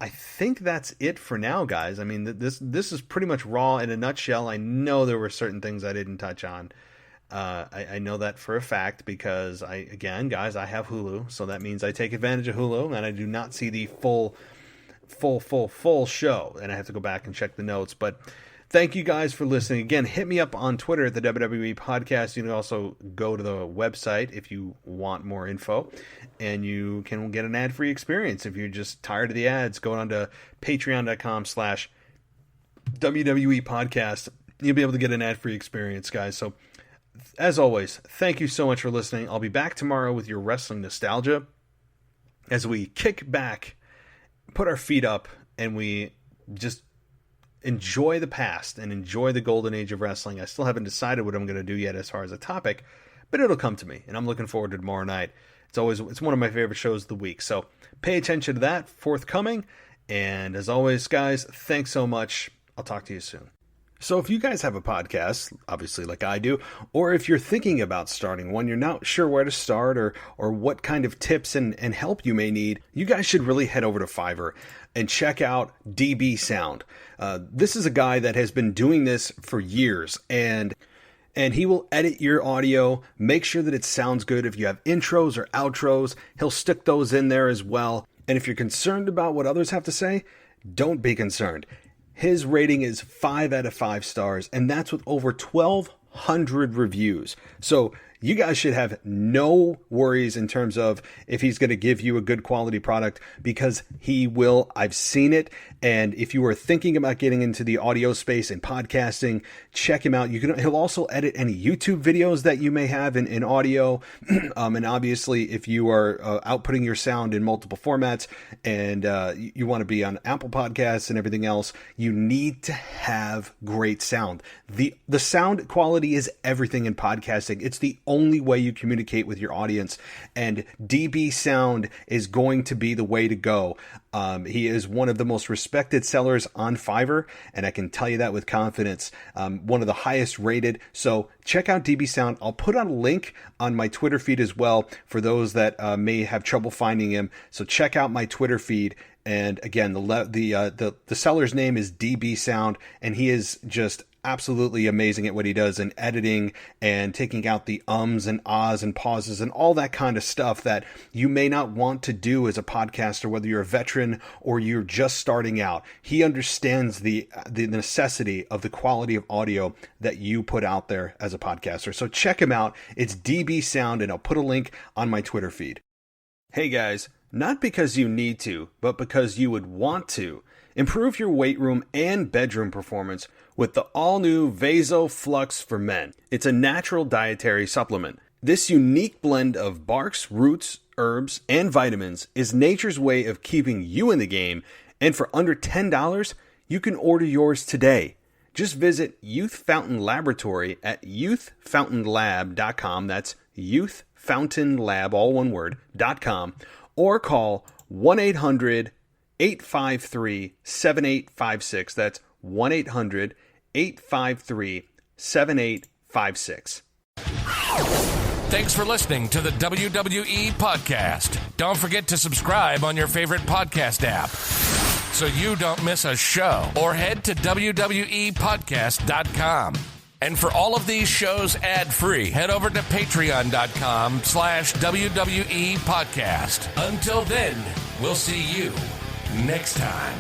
I think that's it for now, guys. I mean, this is pretty much Raw in a nutshell. I know there were certain things I didn't touch on. I know that for a fact because I have Hulu, so that means I take advantage of Hulu, and I do not see the full show, and I have to go back and check the notes. But thank you guys for listening. Again, hit me up on Twitter at the WWE Podcast. You can also go to the website if you want more info, and you can get an ad-free experience. If you're just tired of the ads, go on to patreon.com/WWE Podcast. You'll be able to get an ad-free experience, guys. So, as always, thank you so much for listening. I'll be back tomorrow with your wrestling nostalgia as we kick back, put our feet up, and we just enjoy the past and enjoy the golden age of wrestling. I still haven't decided what I'm going to do yet as far as a topic, but it'll come to me, and I'm looking forward to tomorrow night. It's one of my favorite shows of the week, so pay attention to that, forthcoming. And as always, guys, thanks so much. I'll talk to you soon. So if you guys have a podcast, obviously like I do, or if you're thinking about starting one, you're not sure where to start or what kind of tips and help you may need, you guys should really head over to Fiverr and check out DB Sound. This is a guy that has been doing this for years, and he will edit your audio, make sure that it sounds good. If you have intros or outros, he'll stick those in there as well. And if you're concerned about what others have to say, don't be concerned. His rating is 5 out of 5 stars, and that's with over 1,200 reviews. So you guys should have no worries in terms of if he's going to give you a good quality product, because he will. I've seen it. And if you are thinking about getting into the audio space and podcasting, check him out. He'll also edit any YouTube videos that you may have in audio. And obviously, if you are outputting your sound in multiple formats and you want to be on Apple Podcasts and everything else, you need to have great sound. The sound quality is everything in podcasting. It's the only way you communicate with your audience, and DB Sound is going to be the way to go. He is one of the most respected sellers on Fiverr, and I can tell you that with confidence. One of the highest rated. So check out DB Sound. I'll put on a link on my Twitter feed as well for those that may have trouble finding him. So check out my Twitter feed. And again, the seller's name is DB Sound, and he is just absolutely amazing at what he does in editing and taking out the ums and ahs and pauses and all that kind of stuff that you may not want to do as a podcaster, whether you're a veteran or you're just starting out. He understands the necessity of the quality of audio that you put out there as a podcaster. So check him out. It's DB Sound, and I'll put a link on my Twitter feed. Hey guys, not because you need to, but because you would want to, improve your weight room and bedroom performance with the all-new Vaso Flux for Men. It's a natural dietary supplement. This unique blend of barks, roots, herbs, and vitamins is nature's way of keeping you in the game, and for under $10, you can order yours today. Just visit Youth Fountain Laboratory at youthfountainlab.com. That's youthfountainlab, all one word, .com, or call 1-800-853-7856. That's 1-800-853-7856. Thanks for listening to the WWE Podcast. Don't forget to subscribe on your favorite podcast app so you don't miss a show, or head to WWEpodcast.com. And for all of these shows ad-free, head over to patreon.com/WWE Podcast. Until then, we'll see you next time.